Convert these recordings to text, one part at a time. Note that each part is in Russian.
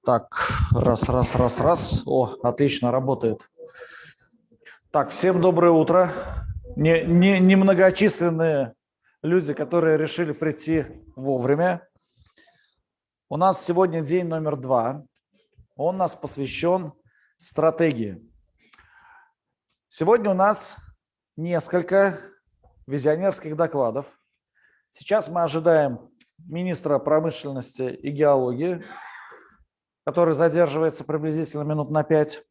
Так, раз. О, отлично, работает. Так, всем доброе утро. Немногочисленные люди, которые решили прийти вовремя. У нас сегодня день номер 2. Он у нас посвящен стратегии. Сегодня у нас несколько визионерских докладов. Сейчас мы ожидаем министра промышленности и геологии, который задерживается приблизительно минут на 5.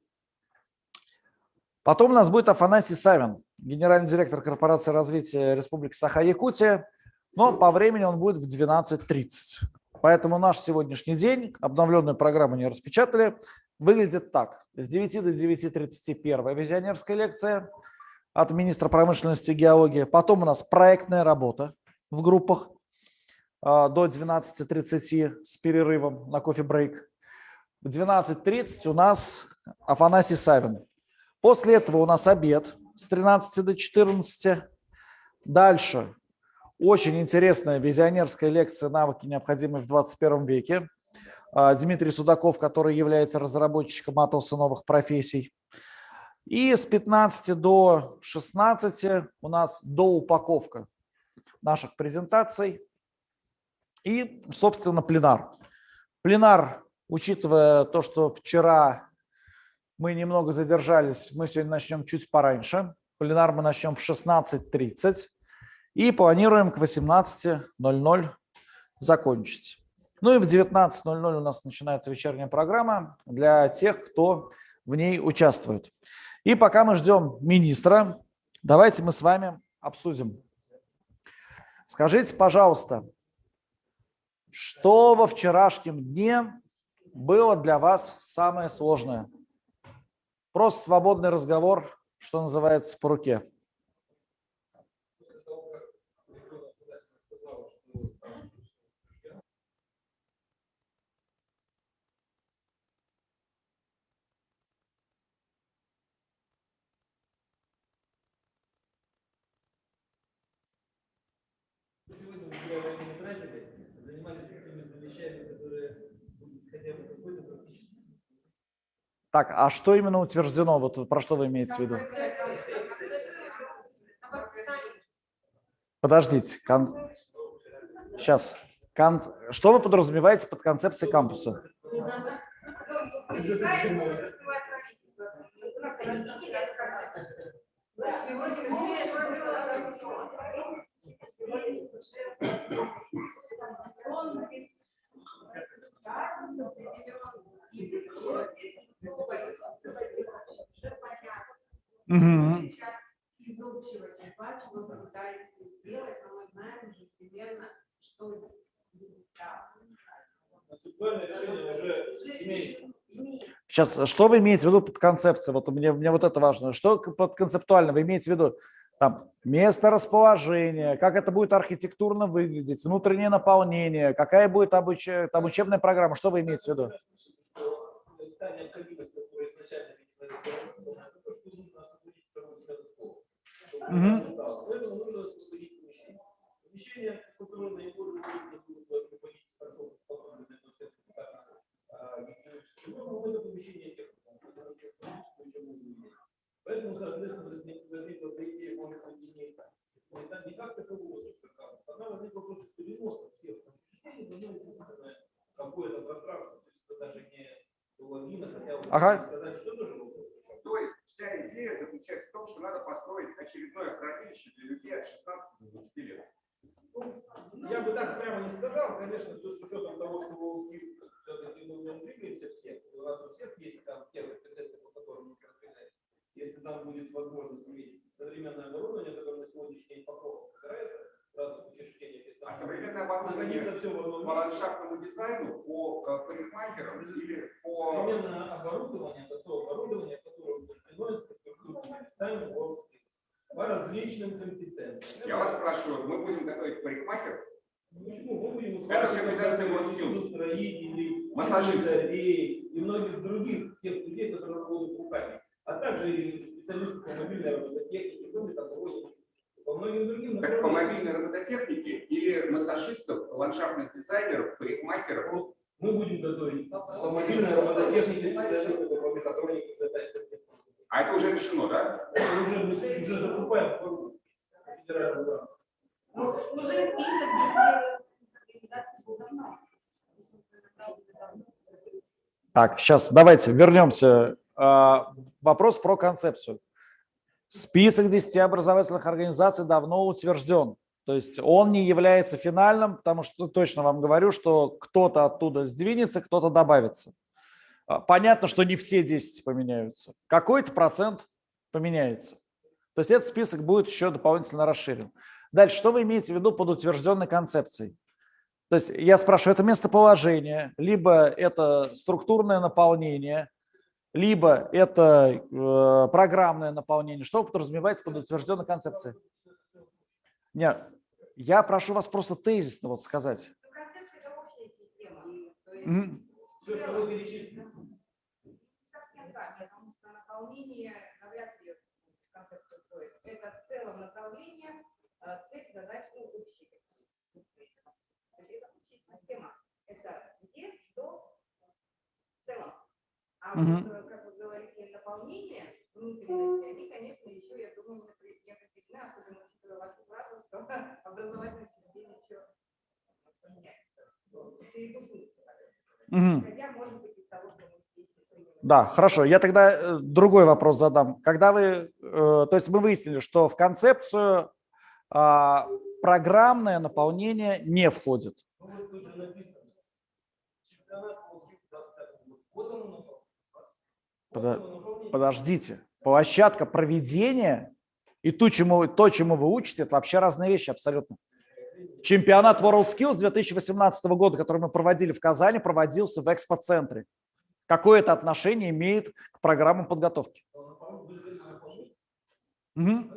Потом у нас будет Афанасий Савин, генеральный директор корпорации развития Республики Саха-Якутия, но по времени он будет в 12:30. Поэтому наш сегодняшний день, обновленную программу не распечатали, выглядит так. С 9 до 9:30 первая визионерская лекция от министра промышленности и геологии. Потом у нас проектная работа в группах до 12:30 с перерывом на кофе-брейк. В 12:30 у нас Афанасий Савин. После этого у нас обед с 13 до 14. Дальше очень интересная визионерская лекция «Навыки, необходимые в 21 веке». Дмитрий Судаков, который является разработчиком атласа новых профессий. И с 15 до 16 у нас доупаковка наших презентаций. И, собственно, пленар. Пленар, учитывая то, что вчера мы немного задержались, мы сегодня начнем чуть пораньше. Пленар мы начнем в 16:30 и планируем к 18:00 закончить. Ну и в 19:00 у нас начинается вечерняя программа для тех, кто в ней участвует. И пока мы ждем министра, давайте мы с вами обсудим. Скажите, пожалуйста, что во вчерашнем дне было для вас самое сложное? Просто свободный разговор, что называется, по руке. Сегодня мы время не тратили, занимались какими-то вещами, которые будут хотя бы какой-то практический смысл. Так, а что именно утверждено? Вот про что вы имеете в виду? Подождите. Сейчас. Что вы подразумеваете под концепцией кампуса? Угу. Из общего числа, чего мы пытаемся сделать, но мы знаем уже примерно, что Сейчас, что вы имеете в виду под концепцией? Вот мне вот это важно. Что под концептуально вы имеете в виду? Там место расположения, как это будет архитектурно выглядеть, внутреннее наполнение, какая будет там учебная программа, что вы имеете в виду? Помещение, в котором наиболее выгодно будет освободить хорошо способных на это помещение техникум, потому что экономическое учебное заведение. Поэтому, соответственно, возникла идея, может быть, не как такового суперкампуса, она возникла просто переноса всех учреждений в какое-то пространство, то есть это даже не логина, хотя бы сказать, что тоже вопрос. То есть вся идея заключается в том, что надо построить очередное хранилище для людей от 16 до 20 лет. Я бы так прямо не сказал, конечно, с учетом того, что все-таки мы двигаемся все, у вас у всех есть там те компетенции, по которым мы продвигаемся. Если там будет возможность иметь современное оборудование, которое на сегодняшний день по кругу собирается в разных учреждениях, если а современное оборудование все в одном по ландшафтному дизайну, по парикмахерам или по... Современное оборудование, это то оборудование, которое становится структурными местами по различным компетенциям. Я вас спрашиваю, мы будем готовить парикмахеров? Почему? Мы будем это компетенция строителей, массажистов и многих других тех людей, которые работают руками, а также и специалисты по мобильной робототехнике, кроме того, по многим другим направлениям. Так по мобильной робототехнике или массажистов, ландшафтных дизайнеров, парикмахеров? Мы будем готовить автомобильные робототехники, специалисты по мехатронике, А это уже решено, да? это уже закупаем по федеральному гранту. Уже список организаций был давно. Так, сейчас давайте вернемся. Вопрос про концепцию. Список 10 образовательных организаций давно утвержден. То есть он не является финальным, потому что точно вам говорю, что кто-то оттуда сдвинется, кто-то добавится. Понятно, что не все 10 поменяются. Какой-то процент поменяется. То есть этот список будет еще дополнительно расширен. Дальше, что вы имеете в виду под утвержденной концепцией? То есть я спрашиваю, это местоположение, либо это структурное наполнение, либо это программное наполнение. Что подразумевается под утвержденной концепцией? Нет, я прошу вас просто тезисно вот сказать. Концепция – это общая система. То есть Все, что вы перечислили. совсем так, потому что наполнение навряд ли концепция входит. Это в целом направление, цель, задач, общие. То есть это общая система. Это где, что, в целом. А вот, как вы говорите, наполнение внутренности, они, конечно, еще, я думаю, не определены, особенно учитывая вашу фразу, что образовательные учреждения еще поменяются. Хотя, может быть, из того, что мы здесь принимаем. Да, хорошо. Я тогда другой вопрос задам. Когда вы, то есть мы выяснили, что в концепцию программное наполнение не входит. Ну, вот тут же написано. Чемпионат Волжских 25 год. Вот оно наполнение. Вот оно наполнение. Подождите. Площадка проведения и то, чему вы учите, это вообще разные вещи абсолютно. Чемпионат WorldSkills 2018 года, который мы проводили в Казани, проводился в экспоцентре. Какое это отношение имеет к программам подготовки? Угу.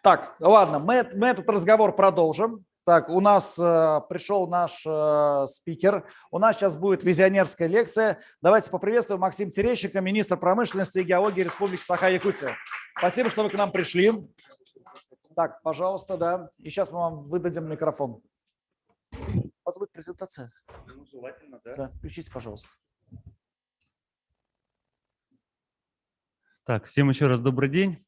Так, ладно, мы этот разговор продолжим. Так, у нас пришел наш спикер. У нас сейчас будет визионерская лекция. Давайте поприветствуем Максима Терещенко, министр промышленности и геологии Республики Саха-Якутия. Спасибо, что вы к нам пришли. Так, пожалуйста, да. И сейчас мы вам выдадим микрофон. У вас будет презентация? Ну, желательно, да. Да, включите, пожалуйста. Так, всем еще раз добрый день.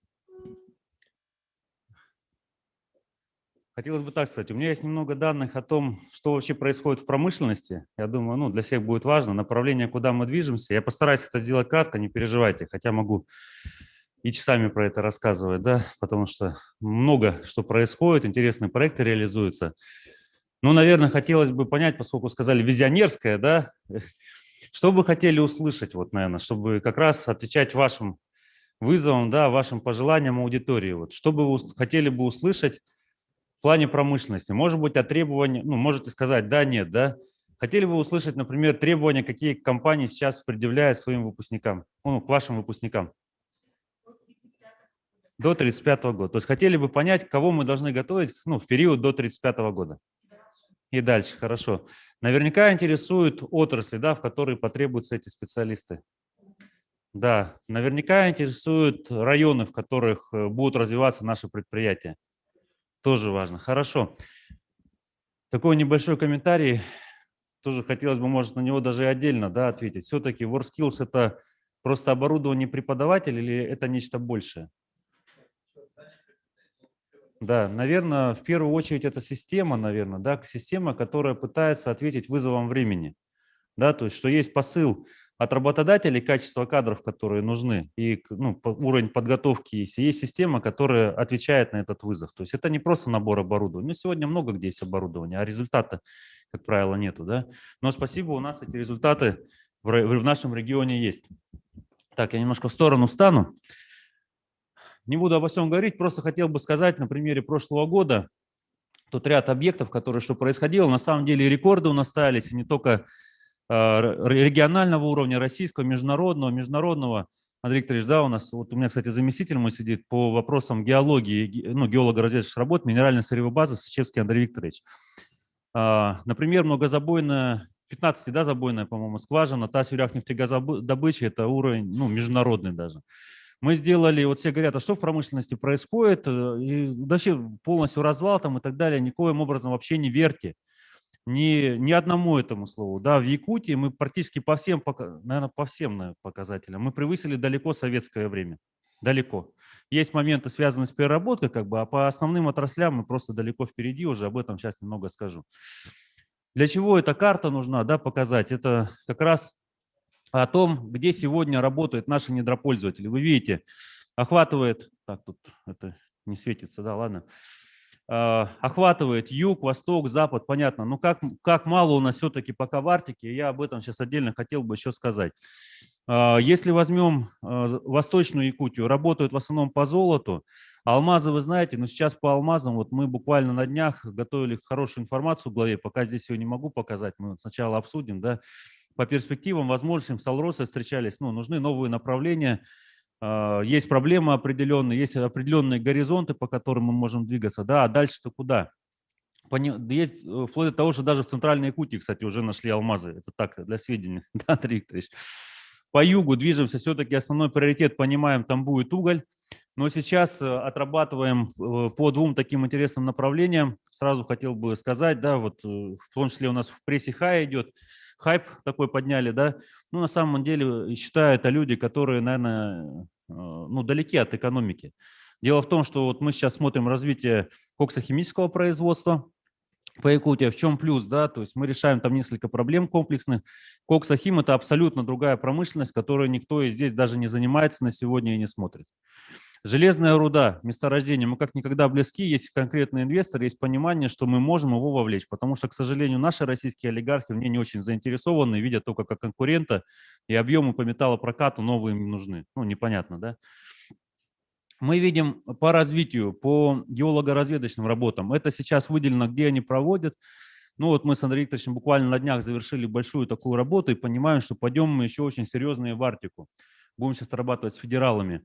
Хотелось бы так сказать, у меня есть немного данных о том, что вообще происходит в промышленности. Я думаю, для всех будет важно, направление, куда мы движемся. Я постараюсь это сделать кратко, не переживайте, хотя могу и часами про это рассказывать, да, потому что много что происходит, интересные проекты реализуются. Ну, наверное, хотелось бы понять, поскольку сказали визионерское, да, что бы хотели услышать, вот, наверное, чтобы как раз отвечать вашим вызовам, да, вашим пожеланиям аудитории. Вот, что бы вы хотели бы услышать в плане промышленности? Может быть, о требованиях, можете сказать да, нет, да. Хотели бы услышать, например, требования, какие компании сейчас предъявляют своим выпускникам, к вашим выпускникам? До 1935 года. То есть хотели бы понять, кого мы должны готовить в период до 1935 года. И дальше, хорошо. Наверняка интересуют отрасли, да, в которые потребуются эти специалисты. Да, наверняка интересуют районы, в которых будут развиваться наши предприятия. Тоже важно. Хорошо. Такой небольшой комментарий. Тоже хотелось бы, может, на него даже отдельно, да, ответить. Все-таки WorldSkills – это просто оборудование преподавателя или это нечто большее? Да, наверное, в первую очередь это система, наверное, да, система, которая пытается ответить вызовам времени. Да, то есть, что есть посыл от работодателей, качество кадров, которые нужны, и уровень подготовки есть. И есть система, которая отвечает на этот вызов. То есть это не просто набор оборудования. Сегодня много где есть оборудование, а результата, как правило, нету. Да? Но спасибо, у нас эти результаты в нашем регионе есть. Так, я немножко в сторону встану. Не буду обо всем говорить, просто хотел бы сказать на примере прошлого года тот ряд объектов, которые что происходило. На самом деле рекорды у нас ставились, и не только регионального уровня, российского, международного. Андрей Викторович, да, у нас, вот у меня, кстати, заместитель мой сидит по вопросам геологии, геолого-разведывательных работ, минеральной сырьевой базы, Сычевский Андрей Викторович. Например, многозабойная, 15-забойная, по-моему, скважина, ТАСС Юрях нефтегазодобычи, это уровень, международный даже. Мы сделали, вот все говорят, а что в промышленности происходит, и вообще полностью развал там и так далее, никоим образом вообще не верьте. Ни одному этому слову. Да, в Якутии мы практически по всем, наверное, по всем показателям мы превысили далеко советское время. Далеко. Есть моменты, связанные с переработкой, как бы, а по основным отраслям мы просто далеко впереди уже, об этом сейчас немного скажу. Для чего эта карта нужна, да, показать? Это как раз о том, где сегодня работают наши недропользователи. Вы видите, охватывает, так, тут это не светится, да, ладно. Охватывает юг, восток, запад, понятно. Но как мало у нас все-таки пока в Арктике, я об этом сейчас отдельно хотел бы еще сказать. Если возьмем Восточную Якутию, работают в основном по золоту. Алмазы, вы знаете, но сейчас по алмазам, вот мы буквально на днях готовили хорошую информацию в главе, пока здесь ее не могу показать, мы сначала обсудим, да. По перспективам, возможностям с Алросой встречались, ну, нужны новые направления. Есть проблемы определенные, есть определенные горизонты, по которым мы можем двигаться. Да, а дальше-то куда? Есть вплоть до того, что даже в Центральной Якутии, кстати, уже нашли алмазы. Это так, для сведения, да, Андрей Викторович. По югу движемся, все-таки основной приоритет, понимаем, там будет уголь. Но сейчас отрабатываем по двум таким интересным направлениям. Сразу хотел бы сказать, да, вот в том числе у нас в прессе идет, хайп такой подняли, да. Ну, на самом деле, считаю, это люди, которые, наверное, ну, далеки от экономики. Дело в том, что вот мы сейчас смотрим развитие коксохимического производства по Якутии. В чем плюс, да, то есть мы решаем там несколько проблем комплексных. Коксохим – это абсолютно другая промышленность, которой никто здесь даже не занимается на сегодня и не смотрит. Железная руда, месторождение, мы как никогда близки, есть конкретный инвестор, есть понимание, что мы можем его вовлечь, потому что, к сожалению, наши российские олигархи в ней не очень заинтересованы, видят только как конкурента, и объемы по металлопрокату новые им нужны. Ну, непонятно, да? Мы видим по развитию, по геолого-разведочным работам, это сейчас выделено, где они проводят. Ну вот мы с Андреем Викторовичем буквально на днях завершили большую такую работу и понимаем, что пойдем мы еще очень серьезные в Арктику. Будем сейчас работать с федералами.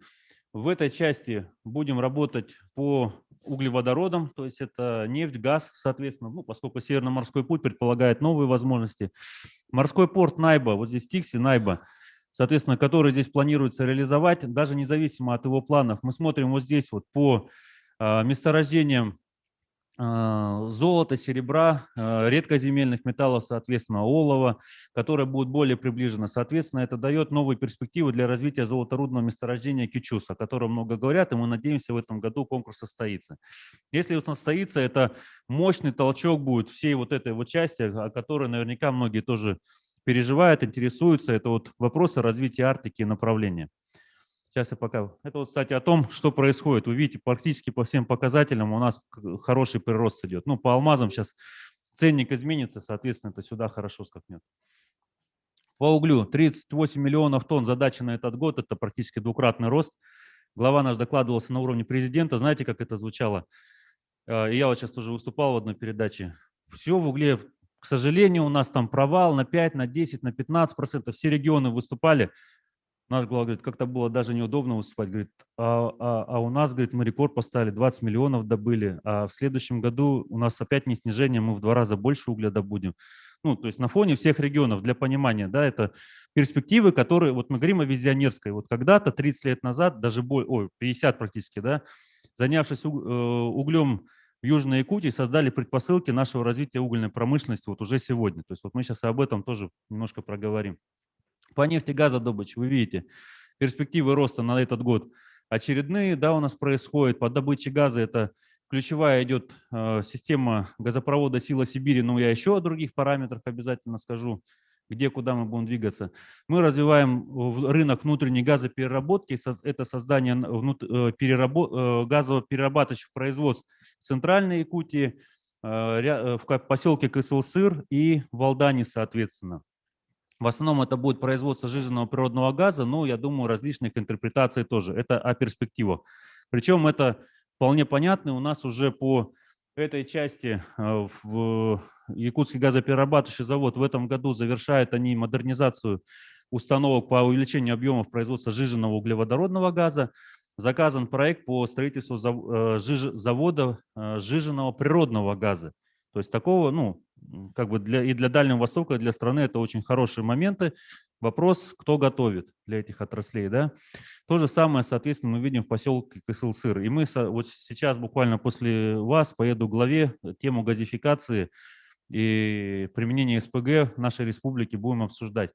В этой части будем работать по углеводородам, то есть это нефть, газ, соответственно, ну, поскольку Северно-морской путь предполагает новые возможности. Морской порт Найба, вот здесь Тикси, Найба, соответственно, который здесь планируется реализовать, даже независимо от его планов. Мы смотрим вот здесь вот по месторождениям золота, серебра, редкоземельных металлов, соответственно, олова, которые будут более приближены. Соответственно, это дает новые перспективы для развития золоторудного месторождения Кичус, о котором много говорят, и мы надеемся, в этом году конкурс состоится. Если он состоится, это мощный толчок будет всей вот этой вот части, о которой наверняка многие тоже переживают, интересуются. Это вот вопросы развития Арктики и направления. Сейчас я пока. Это вот, кстати, о том, что происходит. Вы видите, практически по всем показателям у нас хороший прирост идет. Ну, по алмазам сейчас ценник изменится, соответственно, это сюда хорошо скакнет. По углю 38 миллионов тонн задача на этот год. Это практически двукратный рост. Глава наш докладывался на уровне президента. Знаете, как это звучало? Я вот сейчас тоже выступал в одной передаче. Все в угле, к сожалению, у нас там провал на 5, на 10, на 15%. Все регионы выступали. Наш глава говорит, как-то было даже неудобно выступать. Говорит, а у нас, говорит, мы рекорд поставили, 20 миллионов добыли, а в следующем году у нас опять не снижение, мы в 2 раза больше угля добудем. Ну, то есть на фоне всех регионов, для понимания, да, это перспективы, которые, вот мы говорим о визионерской. Вот когда-то, 30 лет назад, даже 50 практически, да, занявшись углем в Южной Якутии, создали предпосылки нашего развития угольной промышленности вот уже сегодня. То есть вот мы сейчас об этом тоже немножко проговорим. По нефтегазодобыче вы видите перспективы роста на этот год очередные, да, у нас происходит. По добыче газа это ключевая идет система газопровода «Сила Сибири», но я еще о других параметрах обязательно скажу, где, куда мы будем двигаться. Мы развиваем рынок внутренней газопереработки, это создание газоперерабатывающих производств в Центральной Якутии, в поселке Кысыл-Сыр и в Алдане, соответственно. В основном это будет производство сжиженного природного газа, но, я думаю, различных интерпретаций тоже. Это о перспективах. Причем это вполне понятно. У нас уже по этой части в Якутский газоперерабатывающий завод в этом году завершают они модернизацию установок по увеличению объемов производства сжиженного углеводородного газа. Заказан проект по строительству завода сжиженного природного газа. То есть такого, ну, как бы и для Дальнего Востока, и для страны это очень хорошие моменты. Вопрос, кто готовит для этих отраслей, да? То же самое, соответственно, мы видим в поселке Кызылсыр. И мы вот сейчас буквально после вас поеду к главе тему газификации и применения СПГ в нашей республике будем обсуждать.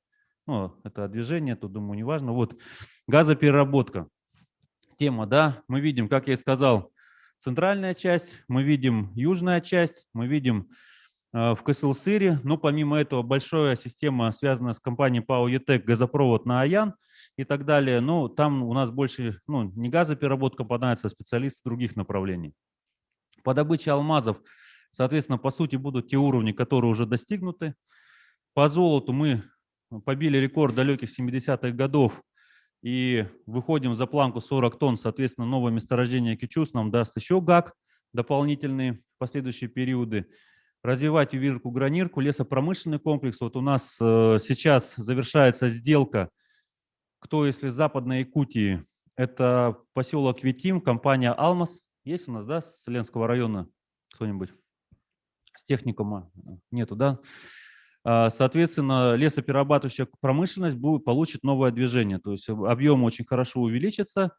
Ну, это движение, тут, думаю, не важно. Вот, газопереработка. Тема, да, мы видим, как я и сказал, центральная часть, мы видим южная часть, мы видим в Кызылсыре, но помимо этого большая система, связанная с компанией ПАО «ЕТЭК», газопровод на Аян и так далее. Но там у нас больше, ну, не газопереработка попадается, а специалисты других направлений. По добыче алмазов, соответственно, по сути, будут те уровни, которые уже достигнуты. По золоту мы побили рекорд далеких 70-х годов и выходим за планку 40 тонн. Соответственно, новое месторождение Кичус нам даст еще ГАК дополнительные в последующие периоды. Развивать ювелирку, гранирку, лесопромышленный комплекс. Вот у нас сейчас завершается сделка. Кто, если с Западной Якутии, это поселок Витим, компания «Алмаз». Есть у нас, да, с Ленского района кто-нибудь? С техникума? Нету, да? Соответственно, лесоперерабатывающая промышленность получит новое движение. То есть объем очень хорошо увеличится.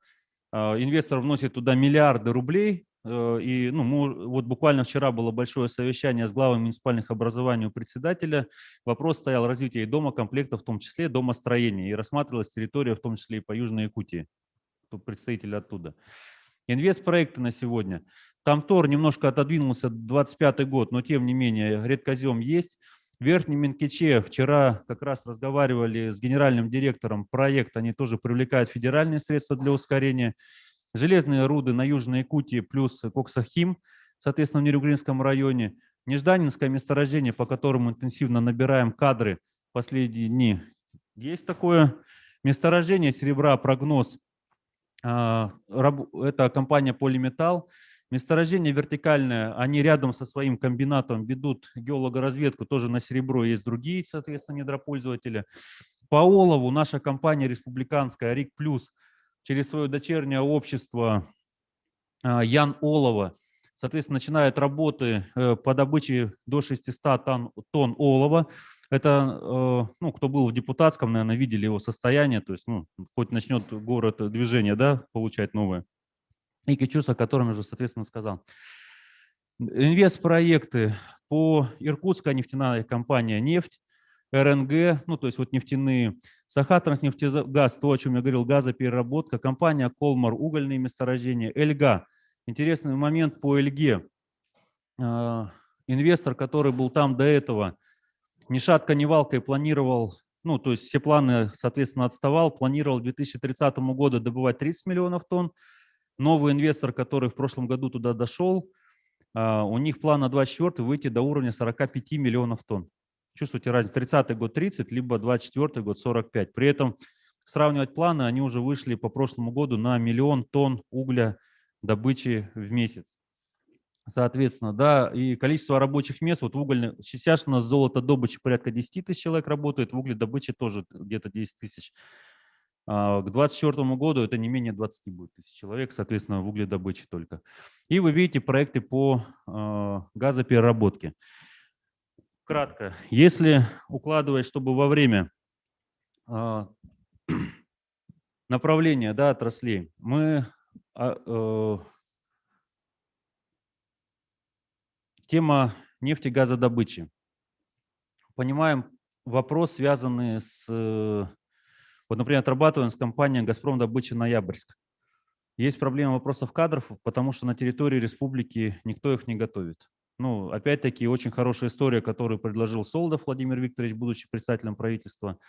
Инвестор вносит туда миллиарды рублей. И вот буквально вчера было большое совещание с главами муниципальных образований у председателя. Вопрос стоял развития и дома комплекта, в том числе домостроения. И рассматривалась территория, в том числе и по Южной Якутии. Тут представители оттуда. Инвестпроекты на сегодня. Там ТОР немножко отодвинулся, 25-й год, но тем не менее редкозем есть. В Верхнем Минкиче вчера как раз разговаривали с генеральным директором проекта, они тоже привлекают федеральные средства для ускорения. Железные руды на Южной Якутии плюс Коксахим, соответственно, в Нерюгринском районе. Нежданинское месторождение, по которому интенсивно набираем кадры последние дни. Есть такое месторождение серебра, прогноз. Это компания Полиметалл. Месторождение вертикальное, они рядом со своим комбинатом ведут геологоразведку, тоже на серебро есть другие, соответственно, недропользователи. По олову наша компания республиканская РИК Плюс через свое дочернее общество Ян Олова, соответственно, начинает работы по добыче до 600 тонн олова. Это, кто был в депутатском, наверное, видели его состояние, то есть, хоть начнет город движение, да, получать новое. И Кичус, о котором я уже, соответственно, сказал. Инвестпроекты по Иркутская нефтяная компания «Нефть», РНГ, то есть вот нефтяные, Сахатранснефтегаз, то, о чем я говорил, газопереработка, компания Колмар, угольные месторождения, Эльга. Интересный момент по Эльге. Инвестор, который был там до этого, ни шатка, ни валкой планировал, то есть все планы, соответственно, отставал, планировал к 2030 году добывать 30 миллионов тонн. Новый инвестор, который в прошлом году туда дошел, у них план на 2024 выйти до уровня 45 миллионов тонн. Чувствуете разницу? 30-й год 30, либо 24-й год 45. При этом сравнивать планы, они уже вышли по прошлому году на 1 миллион тонн угля добычи в месяц. Соответственно, да, и количество рабочих мест, вот в угольной, сейчас у нас золотодобычи порядка 10 тысяч человек работает, в угледобыче тоже где-то 10 тысяч. К 2024 году это не менее 20 будет тысяч человек, соответственно, в угледобыче только. И вы видите проекты по газопереработке. Кратко, если укладывать, чтобы во время направления, да, отраслей, мы тема нефтегазодобычи. Понимаем вопрос, связанный с, вот, например, отрабатываем с компанией «Газпром добыча Ноябрьск». Есть проблема вопросов кадров, потому что на территории республики никто их не готовит. Опять-таки, очень хорошая история, которую предложил Солдов Владимир Викторович, будучи председателем правительства.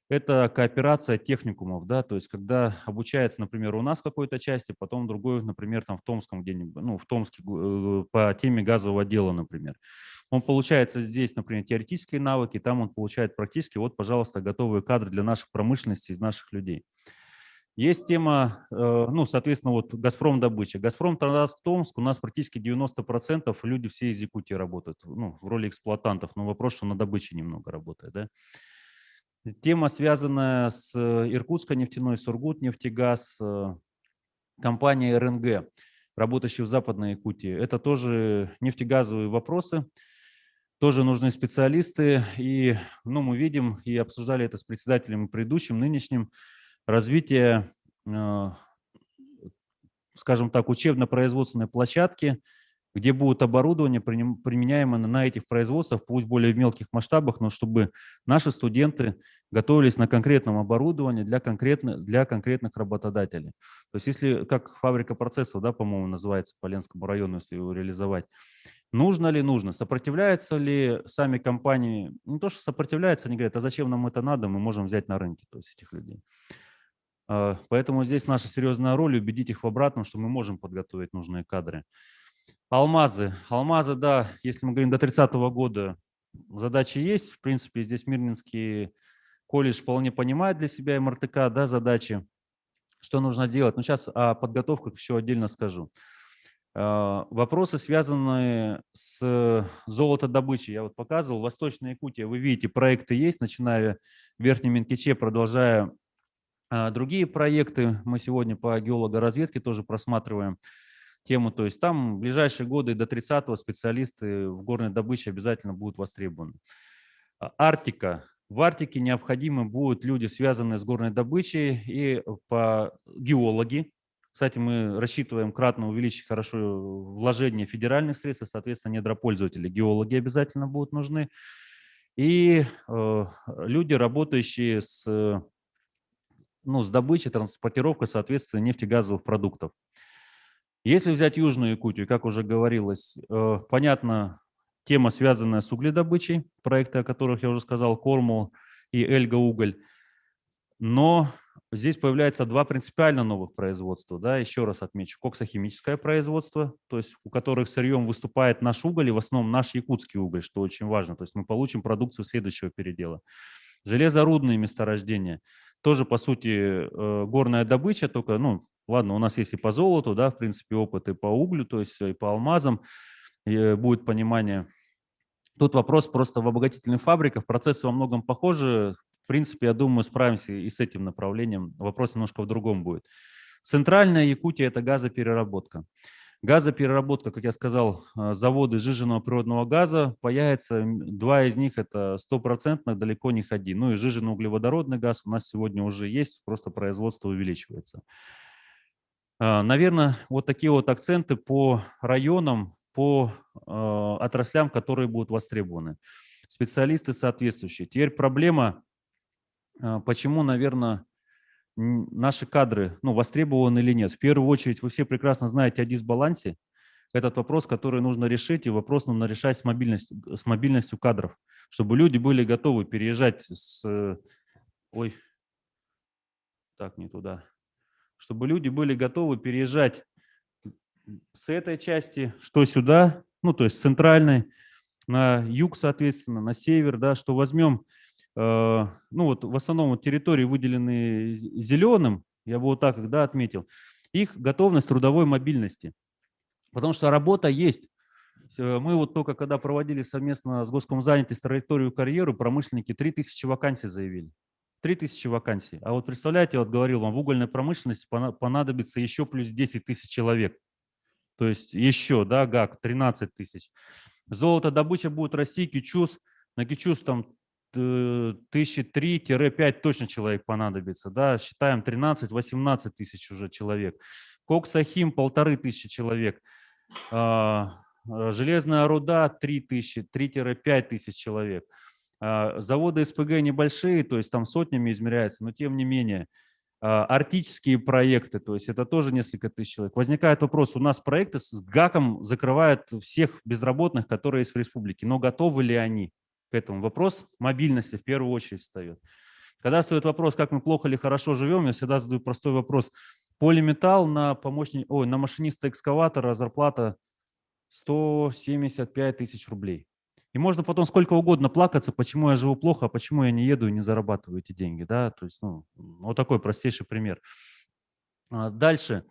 Это кооперация техникумов, да, то есть когда обучается, например, у нас в какой-то части, потом другой, например, там в Томском где-нибудь, в Томске по теме газового дела, например. Он получается здесь, например, теоретические навыки, там он получает практически, вот, пожалуйста, готовые кадры для нашей промышленности, из наших людей. Есть тема, соответственно, вот «Газпром добыча». «Газпром» Томск, у нас практически 90% люди все из Якутии работают, в роли эксплуатантов, но вопрос, что на добыче немного работает, да. Тема, связанная с Иркутской нефтяной, Сургутнефтегаз, компания РНГ, работающая в Западной Якутии. Это тоже нефтегазовые вопросы. тоже нужны специалисты. И ну, мы видим и обсуждали это с председателем предыдущим, нынешним, развитие, скажем так, учебно-производственной площадки, где будет оборудование, применяемое на этих производствах, пусть более в мелких масштабах, но чтобы наши студенты готовились на конкретном оборудовании для конкретных работодателей. То есть если, как фабрика процессов, да, по-моему, называется по Ленскому району, если его реализовать, нужно ли нужно, сопротивляются ли сами компании, не то, что сопротивляются, они говорят, а зачем нам это надо, мы можем взять на рынке, то есть этих людей. Поэтому здесь наша серьезная роль убедить их в обратном, что мы можем подготовить нужные кадры. Алмазы. Алмазы, да, если мы говорим до 30-го года, задачи есть. В принципе, здесь Мирнинский колледж вполне понимает для себя МРТК, да, задачи, что нужно сделать. Но сейчас о подготовках еще отдельно скажу. Вопросы, связанные с золотодобычей. Я вот показывал, Восточная Якутия, вы видите, проекты есть, начиная в Верхнем Минкиче, продолжая другие проекты. Мы сегодня по геологоразведке тоже просматриваем тему. То есть там в ближайшие годы до 30-го специалисты в горной добыче обязательно будут востребованы. Арктика. В Арктике необходимы будут люди, связанные с горной добычей, и геологи. Кстати, мы рассчитываем кратно увеличить хорошо вложение федеральных средств, соответственно, недропользователи. Геологи обязательно будут нужны. И люди, работающие с добычей, транспортировкой, соответственно, нефтегазовых продуктов. Если взять Южную Якутию, как уже говорилось, понятно, тема, связанная с угледобычей, проекты, о которых я уже сказал, Кормул и Эльга-Уголь. Но здесь появляется два принципиально новых производства. Да, еще раз отмечу, коксохимическое производство, то есть у которых сырьем выступает наш уголь, и в основном наш якутский уголь, что очень важно. То есть мы получим продукцию следующего передела. Железорудные месторождения. Тоже, по сути, горная добыча, только, ладно, у нас есть и по золоту, да, в принципе, опыт и по углю, то есть и по алмазам, и будет понимание. Тут вопрос просто в обогатительных фабриках, процессы во многом похожи. В принципе, я думаю, справимся и с этим направлением. Вопрос немножко в другом будет. Центральная Якутия – это газопереработка. Газопереработка, как я сказал, заводы сжиженного природного газа появятся. Два из них – это 100%, далеко не ходи. Ну и сжиженно-углеводородный газ у нас сегодня уже есть, просто производство увеличивается. Наверное, вот такие вот акценты по районам, по отраслям, которые будут востребованы. Специалисты соответствующие. Теперь проблема, почему, наверное, наши кадры востребованы или нет. В первую очередь, вы все прекрасно знаете о дисбалансе. Этот вопрос, который нужно решить, и вопрос нужно решать с мобильностью кадров, чтобы люди были готовы переезжать чтобы люди были готовы переезжать с этой части, что сюда, то есть с центральной, на юг, соответственно, на север, да, что возьмем, в основном территории, выделенные зеленым, я бы вот так отметил, их готовность трудовой мобильности, потому что работа есть. Мы вот только когда проводили совместно с Госкомзанятостью траекторию карьеры, промышленники 3000 вакансий заявили. 3000 вакансий. А вот представляете, вот говорил вам, в угольной промышленности понадобится еще плюс 10 тысяч человек. То есть еще, да, ГАК 13 тысяч. Золотодобыча будет расти, Кичус, на Кичус там 1003-5 точно человек понадобится, да, считаем 13-18 тысяч уже человек. Коксахим 1500 человек. Железная руда 3000, 3-5 тысяч человек. Заводы СПГ небольшие, то есть там сотнями измеряется, но тем не менее. Арктические проекты, то есть это тоже несколько тысяч человек. Возникает вопрос, у нас проекты с ГАКом закрывают всех безработных, которые есть в республике, но готовы ли они к этому? Вопрос мобильности в первую очередь встает. Когда стоит вопрос, как мы плохо или хорошо живем, я всегда задаю простой вопрос. Полиметалл на машиниста экскаватора зарплата 175 тысяч рублей. И можно потом сколько угодно плакаться, почему я живу плохо, а почему я не еду и не зарабатываю эти деньги. Да? То есть, вот такой простейший пример. Дальше.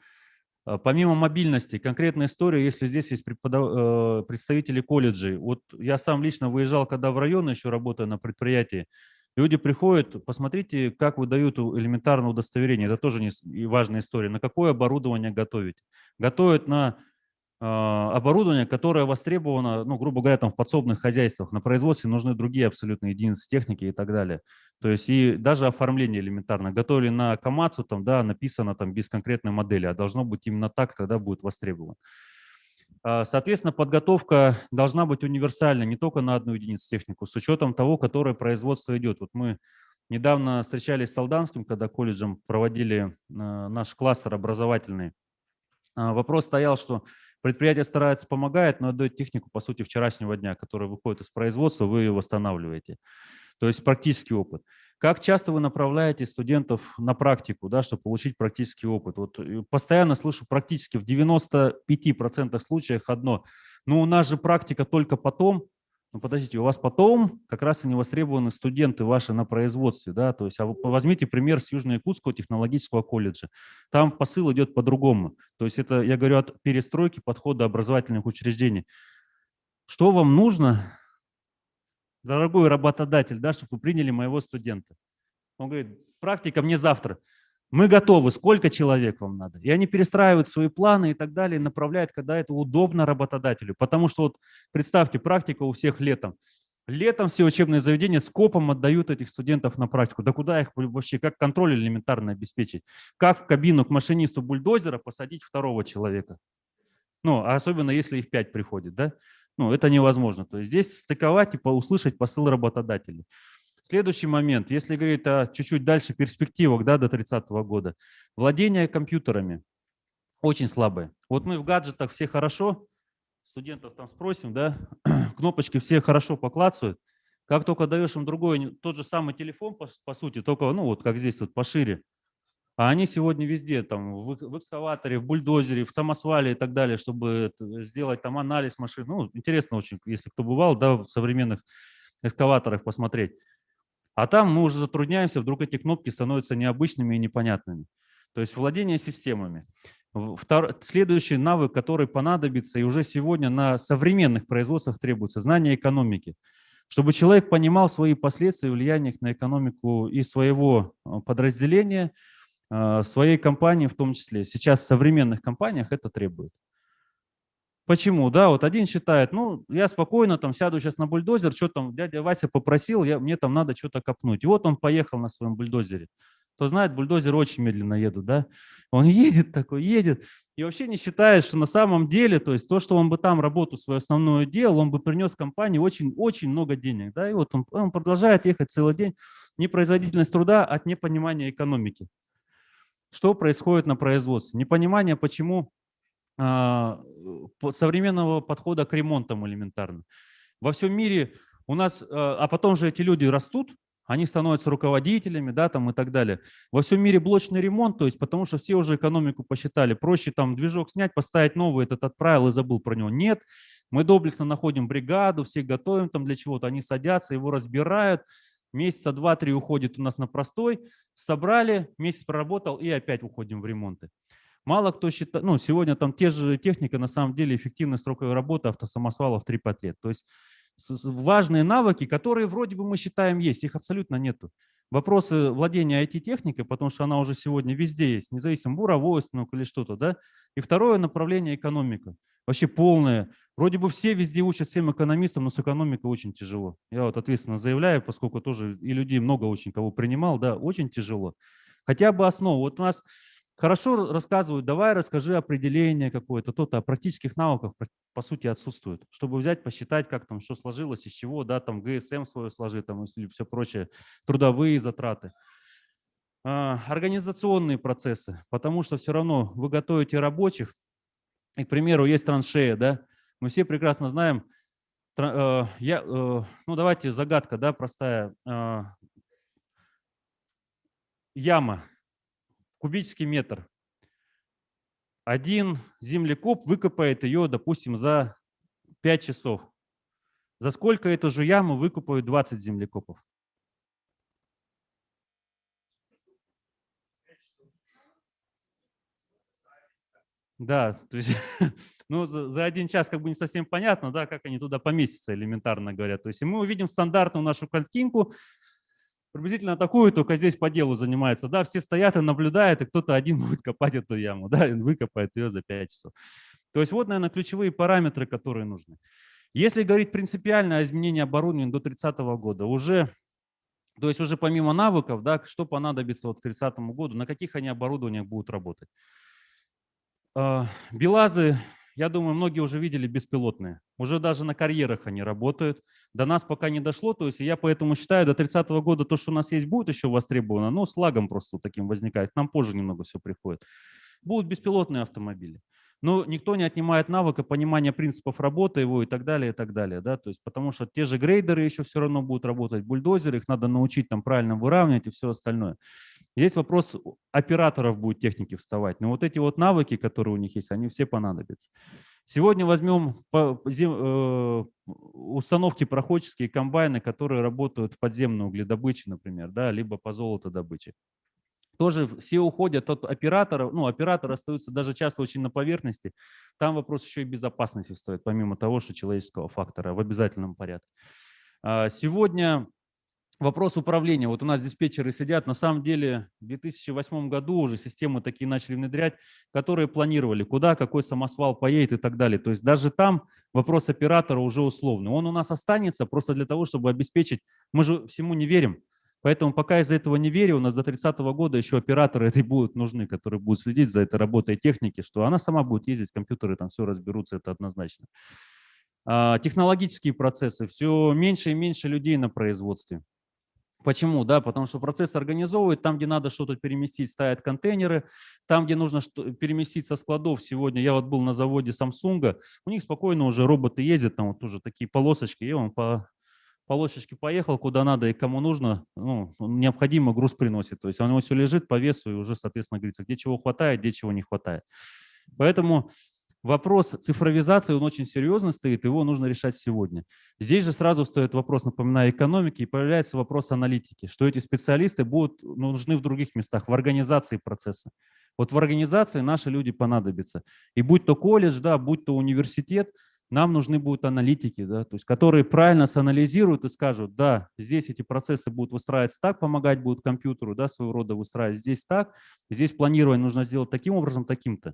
Помимо мобильности, конкретная история, если здесь есть представители колледжей. Вот я сам лично выезжал, когда в район еще работая на предприятии, люди приходят, посмотрите, как выдают элементарное удостоверение. Это тоже важная история. На какое оборудование готовить? Готовят на оборудование, которое востребовано, ну, грубо говоря, там в подсобных хозяйствах. На производстве нужны другие абсолютно единицы техники и так далее. То есть и даже оформление элементарно. Готовили на Камацу, там, да, написано там без конкретной модели, а должно быть именно так, тогда будет востребовано. Соответственно, подготовка должна быть универсальной не только на одну единицу технику, с учетом того, которое производство идет. Вот мы недавно встречались с Алданским, когда колледжем проводили наш кластер образовательный. Вопрос стоял, что предприятие старается, помогает, но отдает технику, по сути, вчерашнего дня, которая выходит из производства, вы ее восстанавливаете. То есть практический опыт. Как часто вы направляете студентов на практику, да, чтобы получить практический опыт? Вот постоянно слышу практически в 95% случаях одно. Ну, у нас же практика только потом. Ну, подождите, у вас потом как раз и не востребованы студенты ваши на производстве, да, то есть возьмите пример с Южно-Якутского технологического колледжа. Там посыл идет по-другому. То есть это, я говорю, от перестройки подхода образовательных учреждений. Что вам нужно, дорогой работодатель, да, чтобы вы приняли моего студента? Он говорит, практика мне завтра. Мы готовы, сколько человек вам надо? И они перестраивают свои планы и так далее, направляют, когда это удобно работодателю. Потому что вот представьте, практика у всех летом. Летом все учебные заведения скопом отдают этих студентов на практику. Да куда их вообще, как контроль элементарно обеспечить? Как в кабину к машинисту бульдозера посадить второго человека? Ну, а особенно если их 5 приходит, да? Ну, это невозможно. То есть здесь стыковать и услышать посыл работодателя. Следующий момент, если говорить о чуть-чуть дальше перспективах, да, до 30-го года, владение компьютерами очень слабое. Вот мы в гаджетах все хорошо, студентов там спросим, да, кнопочки все хорошо поклацают. Как только даешь им другой, тот же самый телефон, по сути, только, ну вот как здесь вот пошире, а они сегодня везде, там, в экскаваторе, в бульдозере, в самосвале и так далее, чтобы сделать там анализ машин. Ну, интересно очень, если кто бывал, да, в современных экскаваторах посмотреть. А там мы уже затрудняемся, вдруг эти кнопки становятся необычными и непонятными. То есть владение системами. Следующий навык, который понадобится и уже сегодня на современных производствах требуется, знание экономики. Чтобы человек понимал свои последствия, влияния на экономику и своего подразделения, своей компании в том числе. Сейчас в современных компаниях это требует. Почему? Да, вот один считает, ну, я спокойно там сяду сейчас на бульдозер, что там дядя Вася попросил, мне там надо что-то копнуть. И вот он поехал на своем бульдозере. Кто знает, бульдозеры очень медленно едут, да? Он едет такой, едет, и вообще не считает, что на самом деле, то есть то, что он бы там работу свою основную делал, он бы принес компании очень-очень много денег, да? И вот он продолжает ехать целый день. Непроизводительность труда от непонимания экономики. Что происходит на производстве? Непонимание, почему современного подхода к ремонтам элементарно. Во всем мире у нас, а потом же эти люди растут, они становятся руководителями, да, там и так далее. Во всем мире блочный ремонт, то есть потому что все уже экономику посчитали. Проще там движок снять, поставить новый, этот отправил и забыл про него. Нет, мы доблестно находим бригаду, всех готовим там для чего-то, они садятся, его разбирают, месяца 2-3 уходит у нас на простой, собрали, месяц проработал и опять уходим в ремонты. Мало кто считает, ну, сегодня там те же техника, на самом деле эффективная сроковая работа автосамосвалов 3-5 лет. То есть важные навыки, которые вроде бы мы считаем есть, их абсолютно нету. Вопросы владения IT-техникой, потому что она уже сегодня везде есть, независимо буровой станок или что-то, да. И второе направление — экономика. Вообще полное. Вроде бы все везде учат всем экономистам, но с экономикой очень тяжело. Я вот ответственно заявляю, поскольку тоже и людей много очень кого принимал, да, очень тяжело. Хотя бы основу. Вот у нас хорошо рассказывают, давай расскажи определение какое-то, то-то, а практических навыков по сути отсутствует. Чтобы взять, посчитать, как там, что сложилось, из чего, да, там ГСМ свое сложить, там, или все прочее, трудовые затраты. Организационные процессы, потому что все равно вы готовите рабочих, и, к примеру, есть траншея, да, мы все прекрасно знаем, ну давайте загадка, да, простая, яма, кубический метр. Один землекоп выкопает ее, допустим, за 5 часов. За сколько эту же яму выкопают 20 землекопов? Да, то есть, ну, за 1 час как бы не совсем понятно, да, как они туда поместятся, элементарно говоря. То есть мы увидим стандартную нашу картинку, приблизительно такую, только здесь по делу занимается. Да, все стоят и наблюдают, и кто-то один будет копать эту яму, да, и выкопает ее за 5 часов. То есть вот, наверное, ключевые параметры, которые нужны. Если говорить принципиально о изменении оборудования до 30 года, то есть уже помимо навыков, да, что понадобится вот к 30 году, на каких они оборудованиях будут работать. БелАЗы, я думаю, многие уже видели беспилотные. Уже даже на карьерах они работают. До нас пока не дошло. То есть я поэтому считаю, до 30 года то, что у нас есть, будет еще востребовано, но с лагом просто вот таким возникает. К нам позже немного все приходит. Будут беспилотные автомобили. Но никто не отнимает навыка понимания принципов работы его и так далее, и так далее. Да? То есть, потому что те же грейдеры еще все равно будут работать, бульдозеры, их надо научить там правильно выравнивать и все остальное. Здесь вопрос операторов будет техники вставать. Но вот эти вот навыки, которые у них есть, они все понадобятся. Сегодня возьмем установки проходческие, комбайны, которые работают в подземной угледобыче, например, да, либо по золотодобыче. Тоже все уходят от операторов, ну, операторы остаются даже часто очень на поверхности. Там вопрос еще и безопасности стоит, помимо того, что человеческого фактора в обязательном порядке. Сегодня вопрос управления. Вот у нас диспетчеры сидят. На самом деле в 2008 году уже системы такие начали внедрять, которые планировали, куда какой самосвал поедет и так далее. То есть даже там вопрос оператора уже условный. Он у нас останется просто для того, чтобы обеспечить. Мы же всему не верим. Поэтому пока из-за этого не верю, у нас до 30 года еще операторы этой будут нужны, которые будут следить за этой работой техники, что она сама будет ездить, компьютеры там все разберутся, это однозначно. Технологические процессы, все меньше и меньше людей на производстве. Почему? Да, потому что процесс организовывает, там, где надо что-то переместить, ставят контейнеры, там, где нужно переместить со складов. Сегодня я вот был на заводе Samsung, у них спокойно уже роботы ездят, там вот тоже такие полосочки, и он по полосочке поехал куда надо и кому нужно, ну, необходимо груз приносит. То есть он все лежит по весу и уже, соответственно, говорится, где чего хватает, где чего не хватает. Поэтому вопрос цифровизации, он очень серьезно стоит, его нужно решать сегодня. Здесь же сразу встает вопрос, напоминаю, экономики, и появляется вопрос аналитики, что эти специалисты будут нужны в других местах, в организации процесса. Вот в организации наши люди понадобятся. И будь то колледж, да, будь то университет, нам нужны будут аналитики, да, то есть, которые правильно санализируют и скажут, да, здесь эти процессы будут выстраиваться так, помогать будут компьютеру, да, своего рода выстраивать здесь так, здесь планирование нужно сделать таким образом, таким-то.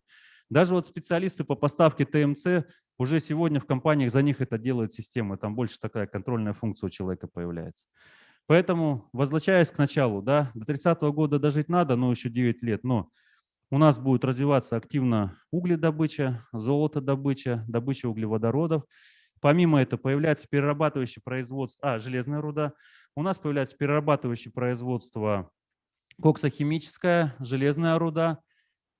Даже вот специалисты по поставке ТМЦ уже сегодня в компаниях за них это делает система, там больше такая контрольная функция у человека появляется. Поэтому, возвращаясь к началу, да, до 30 года дожить надо, но еще 9 лет, но у нас будет развиваться активно угледобыча, золотодобыча, добыча углеводородов. Помимо этого появляется перерабатывающее производство, железная руда. У нас появляется перерабатывающее производство коксохимическое, железная руда,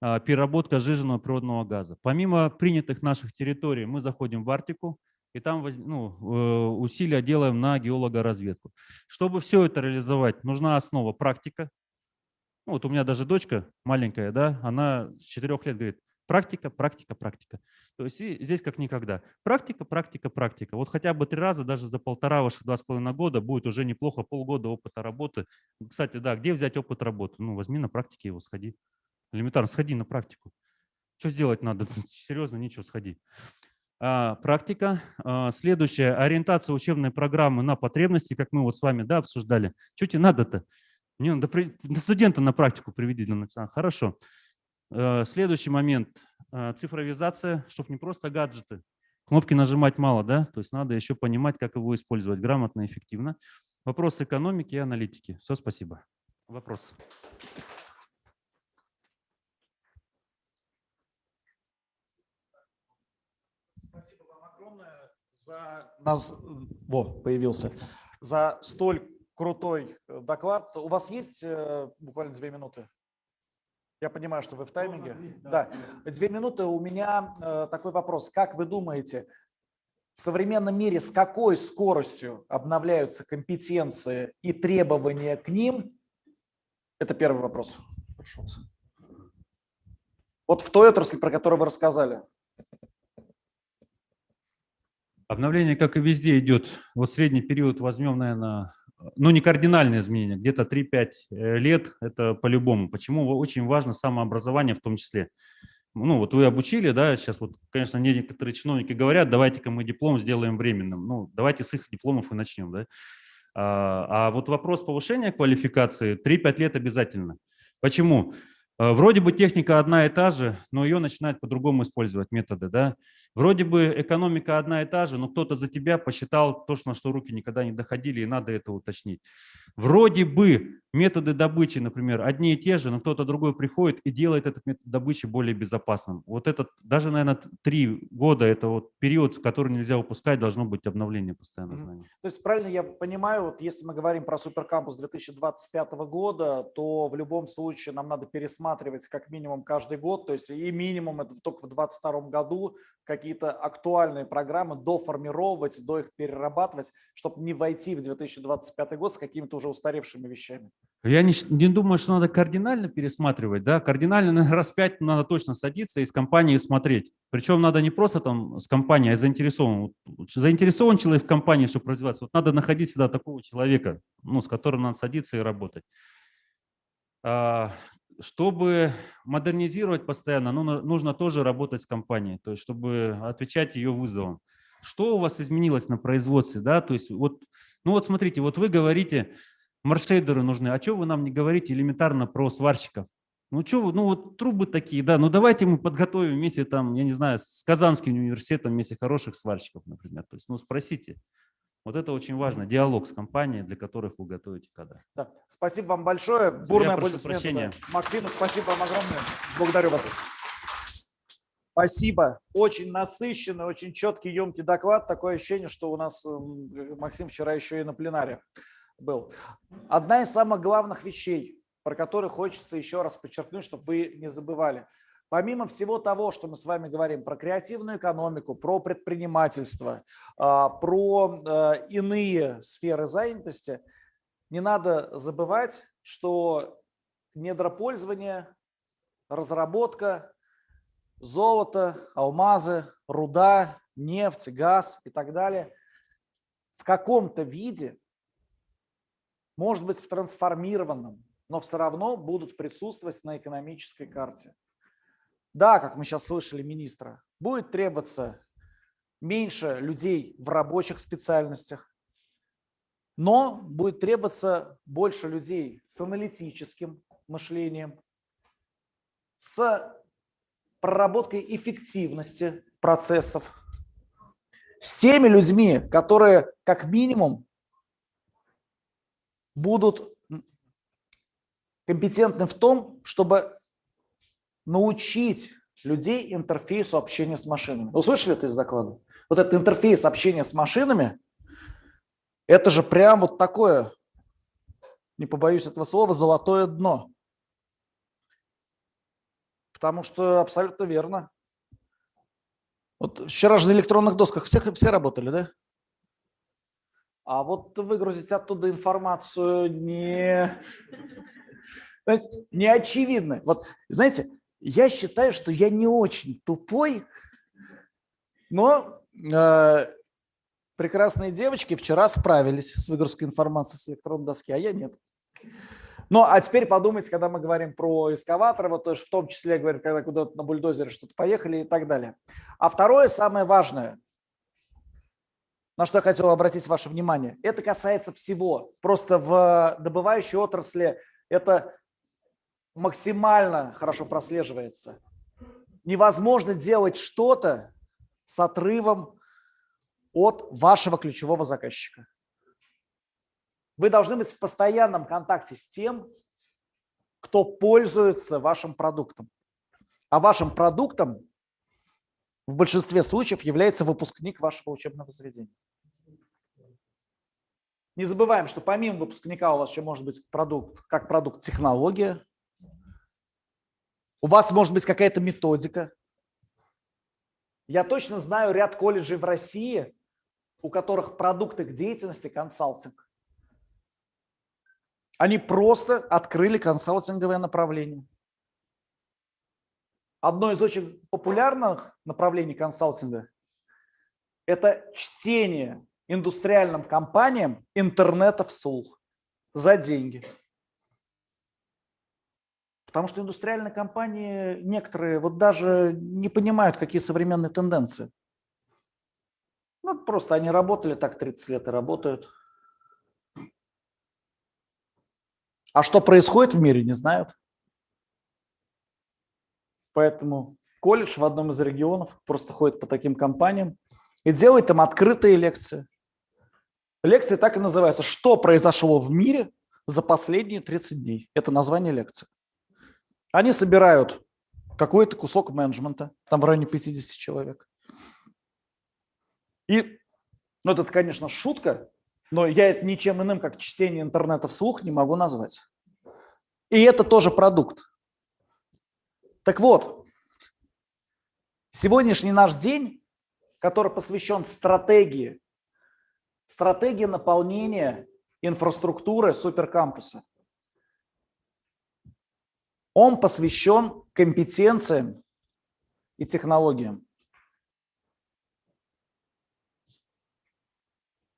переработка сжиженного природного газа. Помимо принятых наших территорий мы заходим в Арктику и там усилия делаем на геологоразведку. Чтобы все это реализовать, нужна основа практика. Ну, вот у меня даже дочка маленькая, да, она с 4 лет говорит, практика, практика, практика. То есть здесь как никогда. Практика, практика, практика. Вот хотя бы 3 раза, даже за 1,5 ваших 2,5 года будет уже неплохо, полгода опыта работы. Кстати, да, где взять опыт работы? Ну, возьми на практике его, сходи. Элементарно, сходи на практику. Что сделать надо? Серьезно, ничего, сходи. Практика. Следующая, ориентация учебной программы на потребности, как мы вот с вами, да, обсуждали. Что тебе надо-то? Не, до студента на практику приведи для начала. Хорошо. Следующий момент. Цифровизация, чтобы не просто гаджеты. Кнопки нажимать мало, да? То есть надо еще понимать, как его использовать грамотно и эффективно. Вопрос экономики и аналитики. Все, спасибо. Вопрос. Спасибо вам огромное за нас. Появился. За столь крутой доклад. У вас есть буквально 2 минуты? Я понимаю, что вы в тайминге. Да, 2 минуты. У меня такой вопрос. Как вы думаете, в современном мире с какой скоростью обновляются компетенции и требования к ним? Это первый вопрос. Вот в той отрасли, про которую вы рассказали. Обновление, как и везде, идет. Вот средний период возьмем, наверное, ну не кардинальные изменения, где-то 3-5 лет, это по-любому. Почему очень важно самообразование в том числе. Ну вот вы обучили, да, сейчас вот, конечно, некоторые чиновники говорят, давайте-ка мы диплом сделаем временным. Ну давайте с их дипломов и начнем, да. А вот вопрос повышения квалификации 3-5 лет обязательно. Почему? Вроде бы техника одна и та же, но ее начинают по-другому использовать методы, да. Вроде бы экономика одна и та же, но кто-то за тебя посчитал то, на что руки никогда не доходили, и надо это уточнить. Вроде бы методы добычи, например, одни и те же, но кто-то другой приходит и делает этот метод добычи более безопасным. Вот этот, даже, наверное, 3 года, это вот период, который нельзя упускать, должно быть обновление постоянно знаний. То есть правильно я понимаю, вот если мы говорим про суперкампус 2025 года, то в любом случае нам надо пересматривать как минимум каждый год, то есть и минимум это только в 2022 году какие-то актуальные программы доформировать, до их перерабатывать, чтобы не войти в 2025 год с какими-то уже устаревшими вещами. Я не думаю, что надо кардинально пересматривать, да, кардинально, наверное, раз 5 надо точно садиться и с компанией смотреть. Причем надо не просто там с компанией, а заинтересован. Заинтересован человек в компании, чтобы развиваться. Вот надо находить всегда такого человека, ну, с которым надо садиться и работать. Чтобы модернизировать постоянно, нужно тоже работать с компанией, то есть чтобы отвечать ее вызовам. Что у вас изменилось на производстве, да, то есть вот, ну вот смотрите, вот вы говорите, маршейдеры нужны, а что вы нам не говорите элементарно про сварщиков? Ну что вы, ну вот трубы такие, да, ну давайте мы подготовим вместе там, я не знаю, с Казанским университетом вместе хороших сварщиков, например, то есть, ну спросите. Вот это очень важно, диалог с компанией, для которых вы готовите кадры. Да. Спасибо вам большое. Бурные прошу аплодисменты. прощения. Максиму, спасибо вам огромное. Благодарю вас. Спасибо. Очень насыщенный, очень четкий, емкий доклад. Такое ощущение, что у нас Максим вчера еще и на пленаре был. Одна из самых главных вещей, про которые хочется еще раз подчеркнуть, чтобы вы не забывали. Помимо всего того, что мы с вами говорим про креативную экономику, про предпринимательство, про иные сферы занятости, не надо забывать, что недропользование, разработка, золото, алмазы, руда, нефть, газ и так далее в каком-то виде, может быть, в трансформированном, но все равно будут присутствовать на экономической карте. Да, как мы сейчас слышали министра, будет требоваться меньше людей в рабочих специальностях, но будет требоваться больше людей с аналитическим мышлением, с проработкой эффективности процессов, с теми людьми, которые как минимум будут компетентны в том, чтобы научить людей интерфейсу общения с машинами. Вы слышали это из доклада? Вот этот интерфейс общения с машинами, это же прям вот такое, не побоюсь этого слова, золотое дно. Потому что абсолютно верно. Вот вчера же на электронных досках все работали, да? А вот выгрузить оттуда информацию не очевидно. Вот, знаете, я считаю, что я не очень тупой, но прекрасные девочки вчера справились с выгрузкой информации с электронной доски, а я нет. Ну, а теперь подумайте, когда мы говорим про эскаватор, вот тоже в том числе говорим, когда куда-то на бульдозере что-то поехали и так далее. А второе, самое важное, на что я хотел обратить ваше внимание, это касается всего. Просто в добывающей отрасли это максимально хорошо прослеживается. Невозможно делать что-то с отрывом от вашего ключевого заказчика. Вы должны быть в постоянном контакте с тем, кто пользуется вашим продуктом. А вашим продуктом в большинстве случаев является выпускник вашего учебного заведения. Не забываем, что помимо выпускника у вас еще может быть продукт, как продукт технология. У вас может быть какая-то методика. Я точно знаю ряд колледжей в России, у которых продукт их деятельности консалтинг. Они просто открыли консалтинговое направление. Одно из очень популярных направлений консалтинга – это чтение индустриальным компаниям интернета вслух за деньги. Потому что индустриальные компании некоторые вот даже не понимают, какие современные тенденции. Ну, просто они работали так 30 лет и работают. А что происходит в мире, не знают. Поэтому колледж в одном из регионов просто ходит по таким компаниям и делает там открытые лекции. Лекции так и называются «Что произошло в мире за последние 30 дней». Это название лекции. Они собирают какой-то кусок менеджмента, там в районе 50 человек. И, ну, это, конечно, шутка, но я это ничем иным, как чтение интернета вслух, не могу назвать. И это тоже продукт. Так вот, сегодняшний наш день, который посвящен стратегии наполнения инфраструктуры суперкампуса, он посвящен компетенциям и технологиям.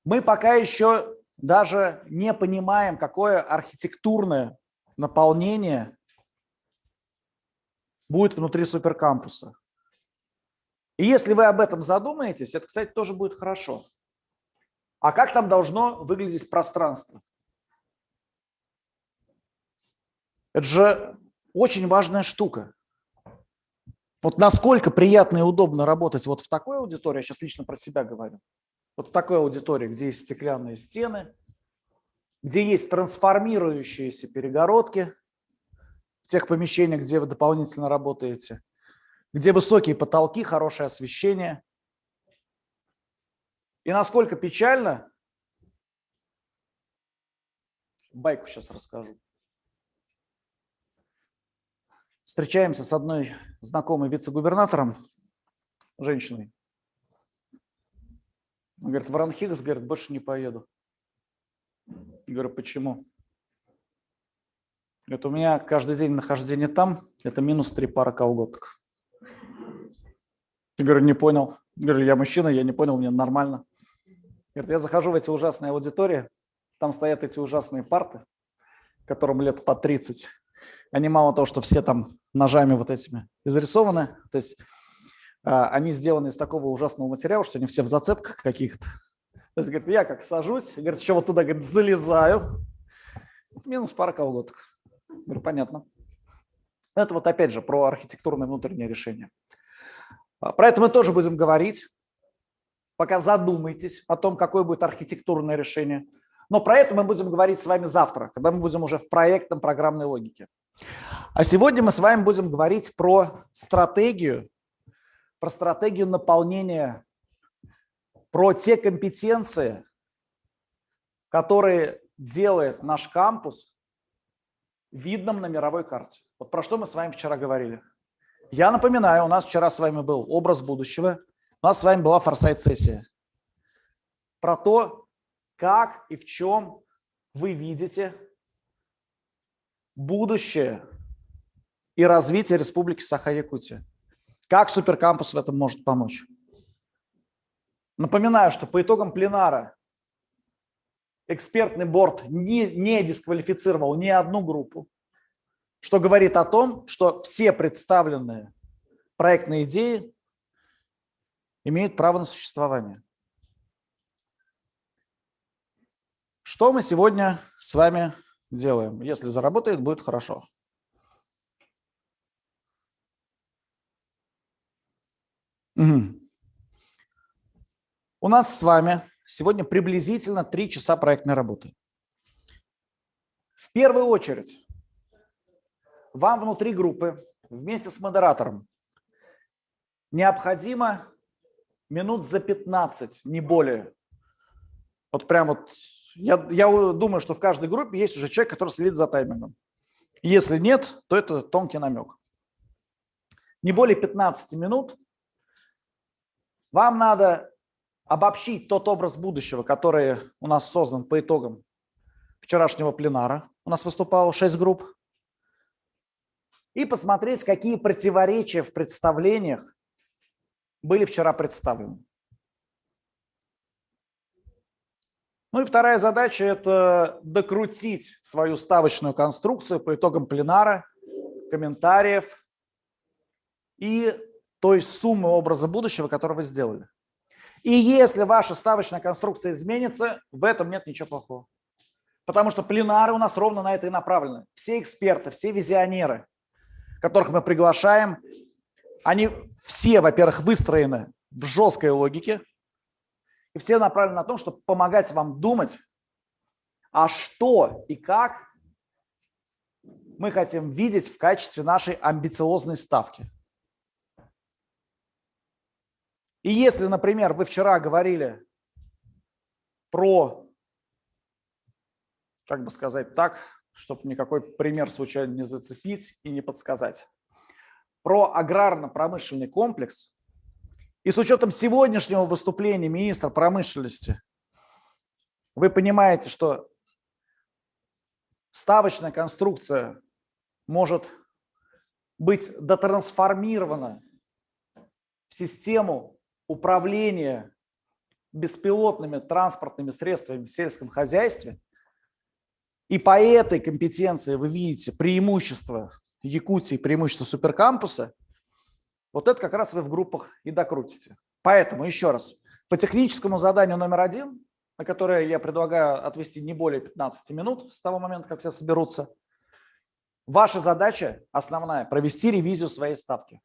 Мы пока еще даже не понимаем, какое архитектурное наполнение будет внутри суперкампуса. И если вы об этом задумаетесь, это, кстати, тоже будет хорошо. А как там должно выглядеть пространство? Это же очень важная штука. Вот насколько приятно и удобно работать вот в такой аудитории, я сейчас лично про себя говорю, вот в такой аудитории, где есть стеклянные стены, где есть трансформирующиеся перегородки, в тех помещениях, где вы дополнительно работаете, где высокие потолки, хорошее освещение. И насколько печально, байку сейчас расскажу. Встречаемся с одной знакомой вице-губернатором, женщиной. Он говорит, в Ранхикс, говорит, больше не поеду. Я говорю, почему? Говорит, у меня каждый день нахождения там, это минус 3 пары колготок. Я говорю, не понял. Я говорю, я мужчина, я не понял, мне нормально. Говорит, я захожу в эти ужасные аудитории, там стоят эти ужасные парты, которым лет по 30. Они мало того, что все там ножами вот этими изрисованы, то есть они сделаны из такого ужасного материала, что они все в зацепках каких-то. То есть, говорит, я как сажусь, говорит, еще вот туда, говорит, залезаю, минус пара колготок. Говорю, понятно. Это вот опять же про архитектурное внутреннее решение. Про это мы тоже будем говорить. Пока задумайтесь о том, какое будет архитектурное решение. Но про это мы будем говорить с вами завтра, когда мы будем уже в проектном программной логике. А сегодня мы с вами будем говорить про стратегию наполнения, про те компетенции, которые делает наш кампус видным на мировой карте. Вот про что мы с вами вчера говорили. Я напоминаю, у нас вчера с вами был образ будущего, у нас с вами была форсайт-сессия. Про то, как и в чем вы видите будущее и развитие Республики Саха-Якутия. Как суперкампус в этом может помочь. Напоминаю, что по итогам пленара экспертный борд не дисквалифицировал ни одну группу, что говорит о том, что все представленные проектные идеи имеют право на существование. Что мы сегодня с вами делаем? Если заработает, будет хорошо. Угу. У нас с вами сегодня приблизительно 3 часа проектной работы. В первую очередь, вам внутри группы вместе с модератором необходимо минут за 15, не более. Вот прям вот, я думаю, что в каждой группе есть уже человек, который следит за таймингом. Если нет, то это тонкий намек. Не более 15 минут вам надо обобщить тот образ будущего, который у нас создан по итогам вчерашнего пленара. У нас выступало 6 групп. И посмотреть, какие противоречия в представлениях были вчера представлены. Ну и вторая задача – это докрутить свою ставочную конструкцию по итогам пленара, комментариев и той суммы образа будущего, которую вы сделали. И если ваша ставочная конструкция изменится, в этом нет ничего плохого. Потому что пленары у нас ровно на это и направлены. Все эксперты, все визионеры, которых мы приглашаем, Они все, во-первых, выстроены в жесткой логике, и все направлены на то, чтобы помогать вам думать, а что и как мы хотим видеть в качестве нашей амбициозной ставки. И если, например, вы вчера говорили про, как бы сказать так, чтобы никакой пример случайно не зацепить и не подсказать, про аграрно-промышленный комплекс, и с учетом сегодняшнего выступления министра промышленности, вы понимаете, что ставочная конструкция может быть дотрансформирована в систему управления беспилотными транспортными средствами в сельском хозяйстве. И по этой компетенции вы видите преимущество Якутии, преимущество суперкампуса. Вот это как раз вы в группах и докрутите. Поэтому еще раз, по техническому заданию номер 1, на которое я предлагаю отвести не более 15 минут с того момента, как все соберутся, ваша задача основная – провести ревизию своей ставки.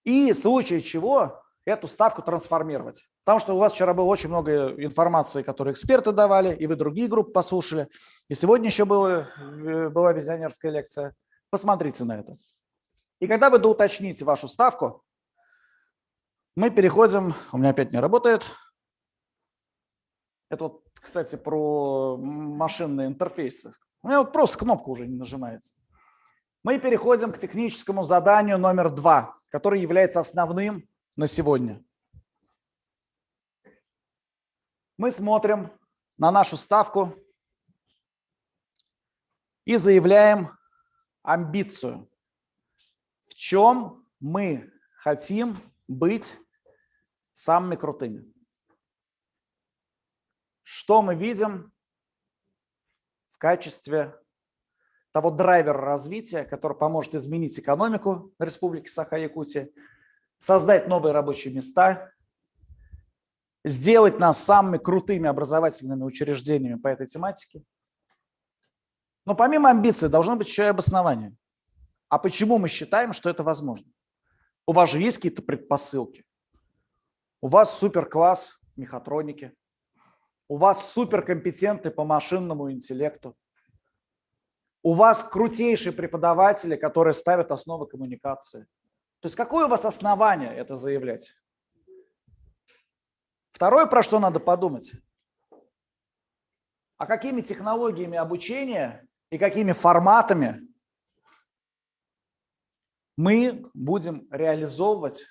И в случае чего эту ставку трансформировать. Потому что у вас вчера было очень много информации, которую эксперты давали, и вы другие группы послушали. И сегодня еще была визионерская лекция. Посмотрите на это. И когда вы доуточните вашу ставку, мы переходим, у меня опять не работает. Это вот, кстати, про машинные интерфейсы. У меня вот просто кнопка уже не нажимается. Мы переходим к техническому заданию номер 2, который является основным на сегодня. Мы смотрим на нашу ставку и заявляем амбицию. В чем мы хотим быть самыми крутыми? Что мы видим в качестве того драйвера развития, который поможет изменить экономику Республики Саха-Якутия, создать новые рабочие места, сделать нас самыми крутыми образовательными учреждениями по этой тематике. Но помимо амбиций должно быть еще и обоснование. А почему мы считаем, что это возможно? У вас же есть какие-то предпосылки. У вас суперкласс мехатроники. У вас суперкомпетенты по машинному интеллекту. У вас крутейшие преподаватели, которые ставят основы коммуникации. То есть какое у вас основание это заявлять? Второе, про что надо подумать. А какими технологиями обучения и какими форматами мы будем реализовывать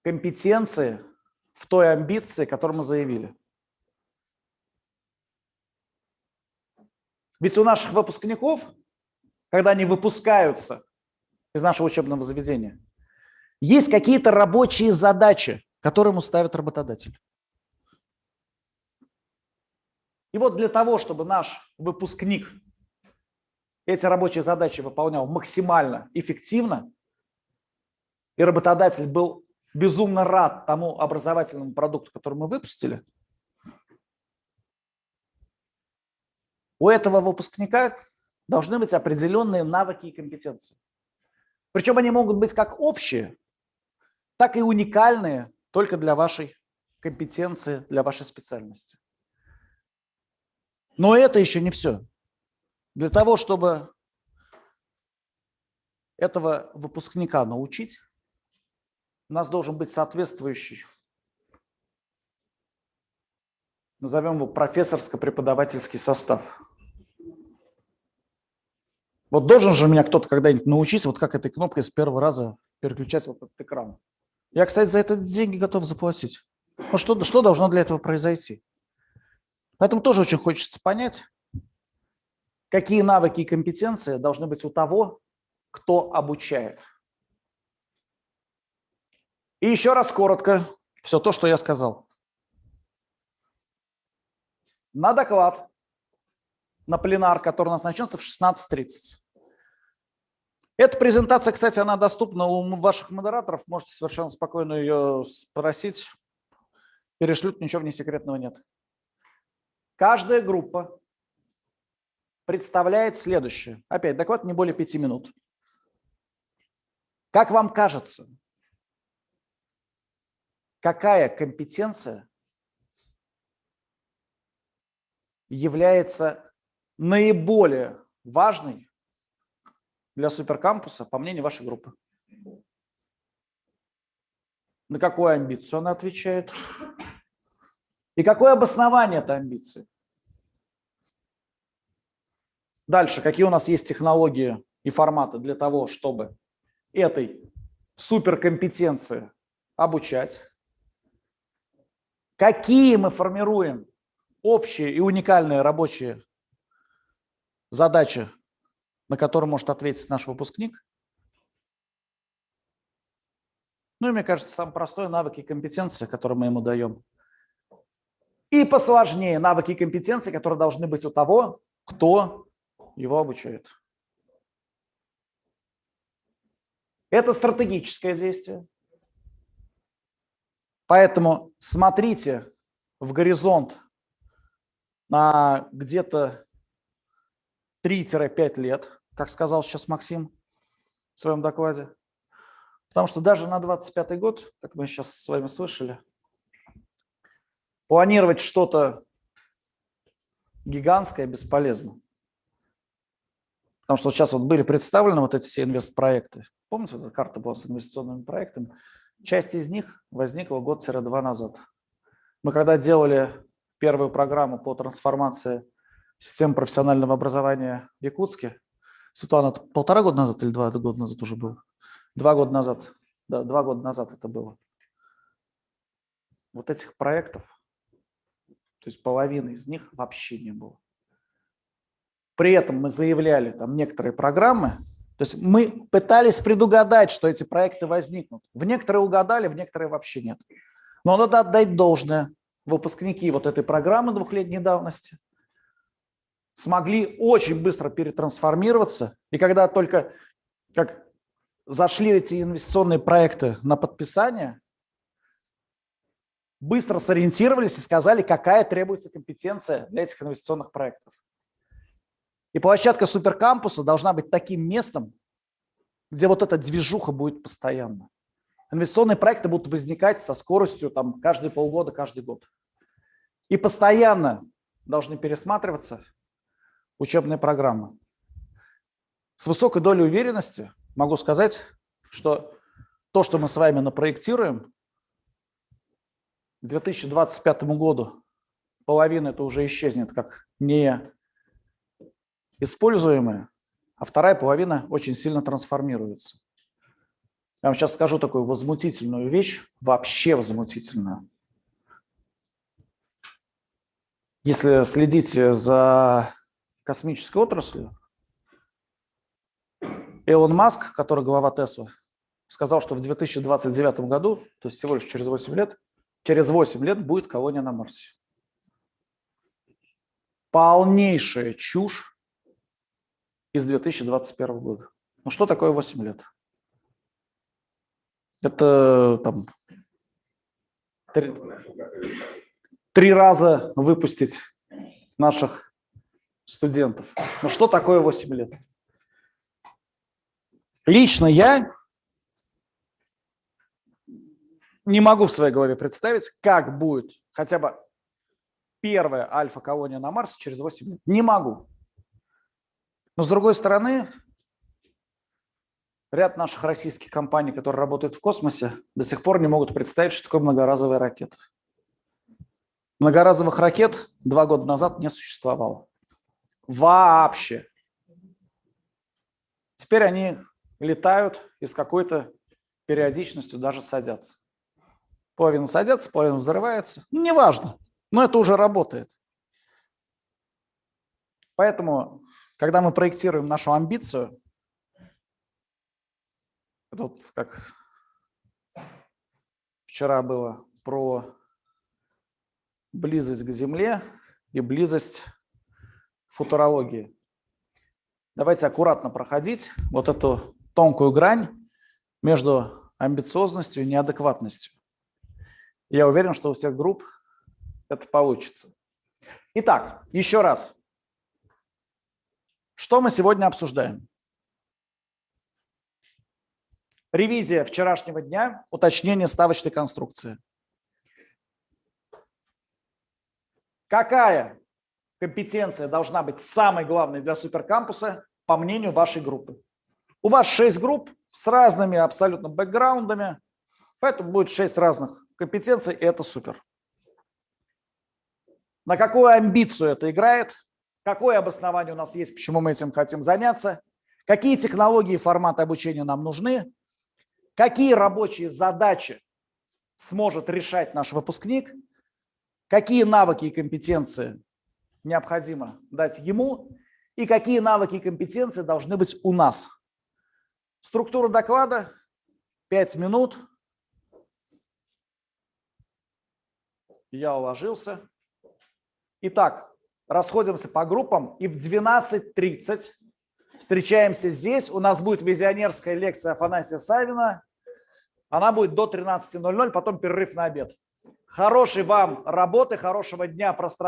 компетенции в той амбиции, которую мы заявили? Ведь у наших выпускников, когда они выпускаются из нашего учебного заведения, есть какие-то рабочие задачи, которые ему ставит работодатель. И вот для того, чтобы наш выпускник эти рабочие задачи выполнял максимально эффективно, и работодатель был безумно рад тому образовательному продукту, который мы выпустили, у этого выпускника должны быть определенные навыки и компетенции. Причем они могут быть как общие, так и уникальные только для вашей компетенции, для вашей специальности. Но это еще не все. Для того, чтобы этого выпускника научить, у нас должен быть соответствующий, назовем его профессорско-преподавательский состав. Вот должен же меня кто-то когда-нибудь научить, вот как этой кнопкой с первого раза переключать вот этот экран. Я, кстати, за это деньги готов заплатить. Но что должно для этого произойти? Поэтому тоже очень хочется понять, какие навыки и компетенции должны быть у того, кто обучает. И еще раз коротко все то, что я сказал. На доклад, на пленар, который у нас начнется в 16:30. Эта презентация, кстати, она доступна у ваших модераторов. Можете совершенно спокойно ее спросить. Перешлют, ничего в ней секретного нет. Каждая группа представляет следующее. Опять, доклад не более 5 минут. Как вам кажется, какая компетенция является наиболее важной для суперкампуса, по мнению вашей группы? На какую амбицию она отвечает? И какое обоснование этой амбиции? Дальше, какие у нас есть технологии и форматы для того, чтобы этой суперкомпетенции обучать? Какие мы формируем общие и уникальные рабочие задачи, на которые может ответить наш выпускник? Ну и, мне кажется, самое простое — навыки и компетенции, которые мы ему даем. И посложнее — навыки и компетенции, которые должны быть у того, кто его обучает. Это стратегическое действие. Поэтому смотрите в горизонт на где-то 3-5 лет, как сказал сейчас Максим в своем докладе. Потому что даже на 2025 год, как мы сейчас с вами слышали, планировать что-то гигантское бесполезно. Потому что вот сейчас вот были представлены вот эти все инвестпроекты. Помните, вот эта карта была с инвестиционными проектами? Часть из них возникла год-два назад. Мы когда делали первую программу по трансформации системы профессионального образования в Якутске, Светлана, это 1,5 года назад или 2 года назад уже было? 2 года назад. Да, 2 года назад это было. Вот этих проектов, то есть половины из них вообще не было. При этом мы заявляли там некоторые программы, то есть мы пытались предугадать, что эти проекты возникнут. В некоторые угадали, в некоторые вообще нет. Но надо отдать должное. Выпускники вот этой программы 2-летней давности смогли очень быстро перетрансформироваться. И когда только как зашли эти инвестиционные проекты на подписание, быстро сориентировались и сказали, какая требуется компетенция для этих инвестиционных проектов. И площадка суперкампуса должна быть таким местом, где вот эта движуха будет постоянно. Инвестиционные проекты будут возникать со скоростью там, каждые полгода, каждый год. И постоянно должны пересматриваться учебные программы. С высокой долей уверенности могу сказать, что то, что мы с вами напроектируем, к 2025 году половина это уже исчезнет как неиспользуемая, а вторая половина очень сильно трансформируется. Я вам сейчас скажу такую возмутительную вещь, вообще возмутительную. Если следите за космической отраслью, Илон Маск, который глава Tesla, сказал, что в 2029 году, то есть всего лишь через 8 лет будет колония на Марсе. Полнейшая чушь из 2021 года. Ну что такое 8 лет? Это там 3 раза выпустить наших студентов. Ну что такое 8 лет? Лично я не могу в своей голове представить, как будет хотя бы первая альфа-колония на Марсе через 8 лет. Не могу. Но с другой стороны, ряд наших российских компаний, которые работают в космосе, до сих пор не могут представить, что такое многоразовая ракета. Многоразовых ракет 2 года назад не существовало. Вообще. Теперь они летают и с какой-то периодичностью даже садятся. Половина садятся, половина взрывается. Ну, неважно, но это уже работает. Поэтому, когда мы проектируем нашу амбицию, вот как вчера было про близость к Земле и близость к футурологии. Давайте аккуратно проходить вот эту тонкую грань между амбициозностью и неадекватностью. Я уверен, что у всех групп это получится. Итак, еще раз. Что мы сегодня обсуждаем? Ревизия вчерашнего дня, уточнение ставочной конструкции. Какая компетенция должна быть самой главной для суперкампуса, по мнению вашей группы? У вас 6 групп с разными абсолютно бэкграундами, поэтому будет 6 разных компетенций, и это супер. На какую амбицию это играет? Какое обоснование у нас есть, почему мы этим хотим заняться? Какие технологии и форматы обучения нам нужны? Какие рабочие задачи сможет решать наш выпускник? Какие навыки и компетенции необходимо дать ему? И какие навыки и компетенции должны быть у нас? Структура доклада 5 минут. Я уложился. Итак, расходимся по группам и в 12:30 встречаемся здесь. У нас будет визионерская лекция Афанасия Савина. Она будет до 13:00, потом перерыв на обед. Хорошей вам работы, хорошего дня, пространства.